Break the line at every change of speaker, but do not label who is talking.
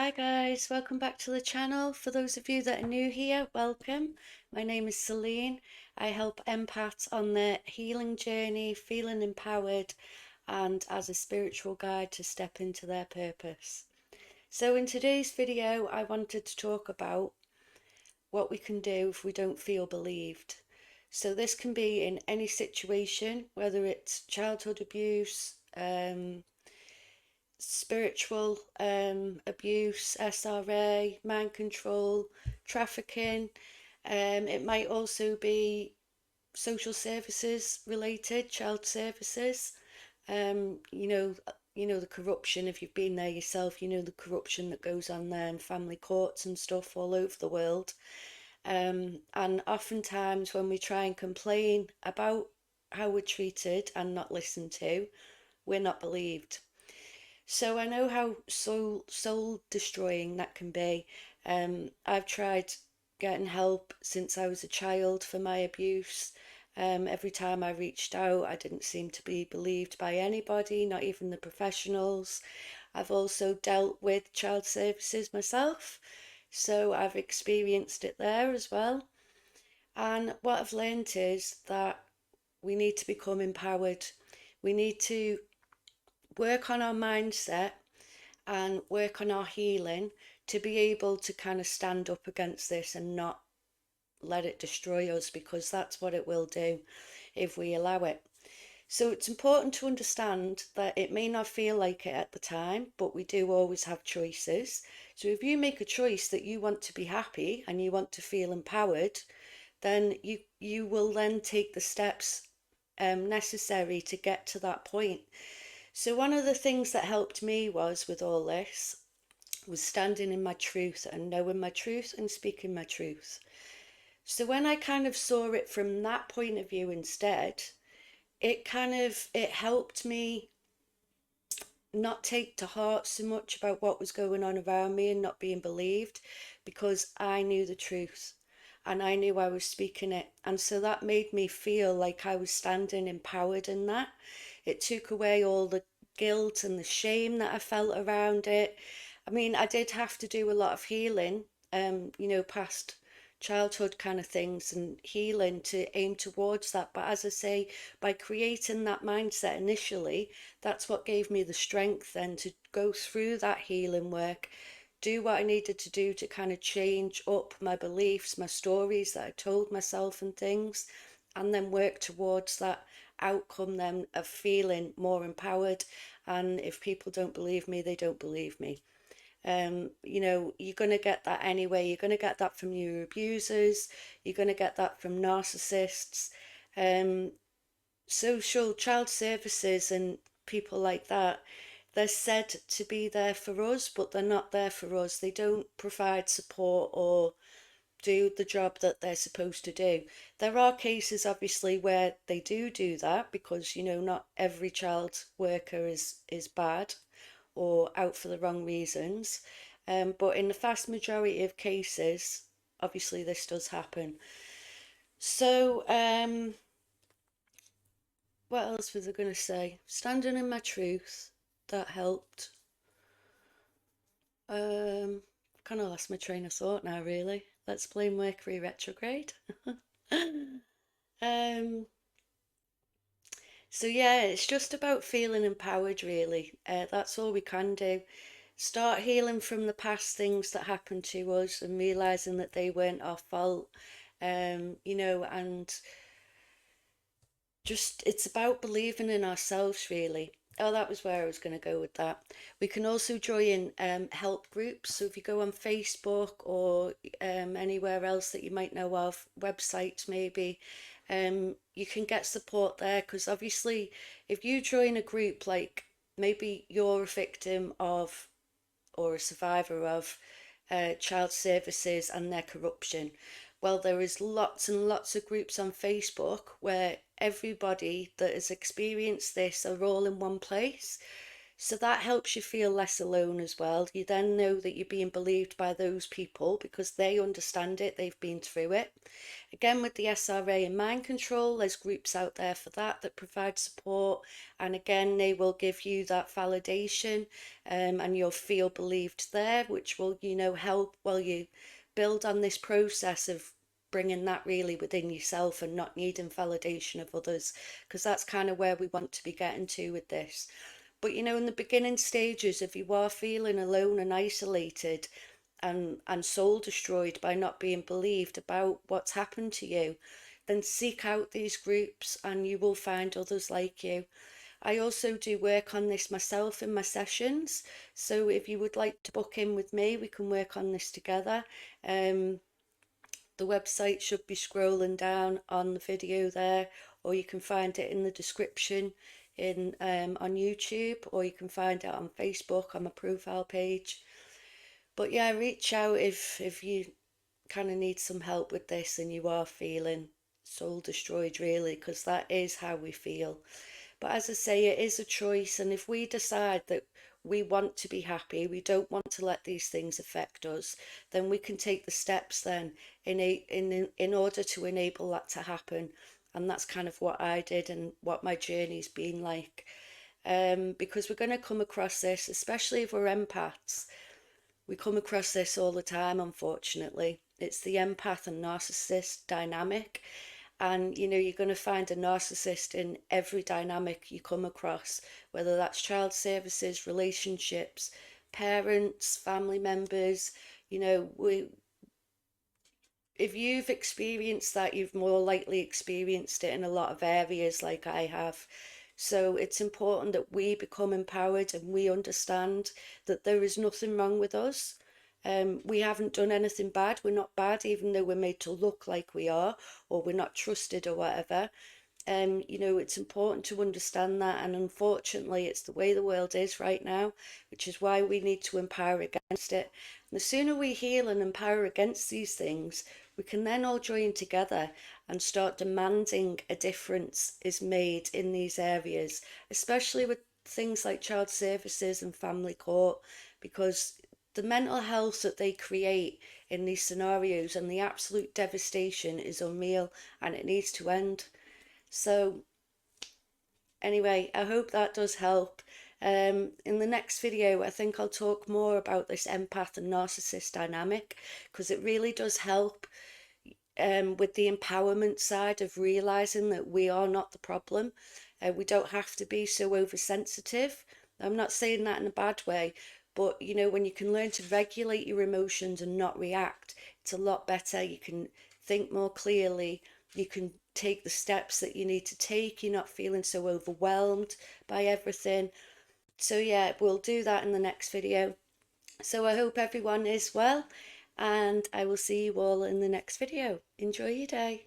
Hi guys, welcome back to the channel. For those of you that are new here, welcome. My name is Celine. I help empaths on their healing journey, feeling empowered, and as a spiritual guide to step into their purpose. So in today's video, I wanted to talk about what we can do if we don't feel believed. So this can be in any situation, whether it's childhood abuse, spiritual abuse, SRA, mind control, trafficking. It might also be social services related, child services. Um, you know, the corruption. If you've been there yourself, you know the corruption that goes on there in family courts and stuff all over the world. And oftentimes when we try and complain about how we're treated and not listened to, we're not believed. So I know how soul destroying that can be. I've tried getting help since I was a child for my abuse. Every time I reached out, I didn't seem to be believed by anybody, not even the professionals. I've also dealt with child services myself, so I've experienced it there as well. And what I've learned is that we need to become empowered. We need to work on our mindset and work on our healing to be able to kind of stand up against this and not let it destroy us, because that's what it will do if we allow it. So it's important to understand that it may not feel like it at the time, but we do always have choices. So if you make a choice that you want to be happy and you want to feel empowered, then you will then take the steps necessary to get to that point. So one of the things that helped me was with all this was standing in my truth and knowing my truth and speaking my truth. So when I kind of saw it from that point of view instead, it helped me not take to heart so much about what was going on around me and not being believed, because I knew the truth and I knew I was speaking it. And so that made me feel like I was standing empowered in that. It took away all the guilt and the shame that I felt around it. I mean, I did have to do a lot of healing, past childhood kind of things and healing to aim towards that. But as I say, by creating that mindset initially, that's what gave me the strength then to go through that healing work, do what I needed to do to kind of change up my beliefs, my stories that I told myself and things, and then work towards that outcome then of feeling more empowered. And if people don't believe me, they don't believe me. You're going to get that anyway. You're going to get that from your abusers. You're going to get that from narcissists. Um, Social child services and people like that, they're said to be there for us, but they're not there for us. They don't provide support or do the job that they're supposed to do. There are cases, obviously, where they do that, because not every child worker is bad or out for the wrong reasons. But in the vast majority of cases, obviously, this does happen. So, what else was I going to say? Standing in my truth, that helped. Kind of lost my train of thought now, really. Let's blame Mercury retrograde. um, so yeah, it's just about feeling empowered, really. That's all we can do. Start healing from the past things that happened to us and realizing that they weren't our fault. And just it's about believing in ourselves, really. Oh, that was where I was going to go with that. We can also join help groups. So if you go on Facebook or anywhere else that you might know of, websites maybe, you can get support there. Because obviously, if you join a group, like maybe you're a victim of or a survivor of child services and their corruption. Well, there is lots and lots of groups on Facebook where everybody that has experienced this are all in one place. So that helps you feel less alone as well. You then know that you're being believed by those people because they understand it, they've been through it. Again, with the SRA and mind control, there's groups out there for that that provide support. And again, they will give you that validation, and you'll feel believed there, which will, help while you build on this process of bringing that really within yourself and not needing validation of others, because that's kind of where we want to be getting to with this. But in the beginning stages, if you are feeling alone and isolated and soul destroyed by not being believed about what's happened to you, then seek out these groups and you will find others like you. I also do work on this myself in my sessions. So if you would like to book in with me, we can work on this together. Um, the website should be scrolling down on the video there, or you can find it in the description in on YouTube, or you can find it on Facebook on my profile page. But yeah, reach out if you kind of need some help with this and you are feeling soul destroyed, really, because that is how we feel. But as I say, it is a choice, and if we decide that we want to be happy, we don't want to let these things affect us, then we can take the steps then in order to enable that to happen. And that's kind of what I did and what my journey's been like. Because we're going to come across this, especially if we're empaths. We come across this all the time, unfortunately. It's the empath and narcissist dynamic. And you're going to find a narcissist in every dynamic you come across, whether that's child services, relationships, parents, family members. If you've experienced that, you've more likely experienced it in a lot of areas like I have. So it's important that we become empowered and we understand that there is nothing wrong with us. We haven't done anything bad. We're not bad, even though we're made to look like we are, or we're not trusted or whatever. It's important to understand that, and unfortunately, it's the way the world is right now, which is why we need to empower against it. And the sooner we heal and empower against these things, we can then all join together and start demanding a difference is made in these areas, especially with things like child services and family court, because the mental health that they create in these scenarios and the absolute devastation is unreal, and it needs to end. So anyway, I hope that does help. In the next video, I think I'll talk more about this empath and narcissist dynamic, because it really does help with the empowerment side of realizing that we are not the problem. We don't have to be so oversensitive. I'm not saying that in a bad way, but when you can learn to regulate your emotions and not react, it's a lot better. You can think more clearly. You can take the steps that you need to take. You're not feeling so overwhelmed by everything. So yeah, we'll do that in the next video. So I hope everyone is well, and I will see you all in the next video. Enjoy your day.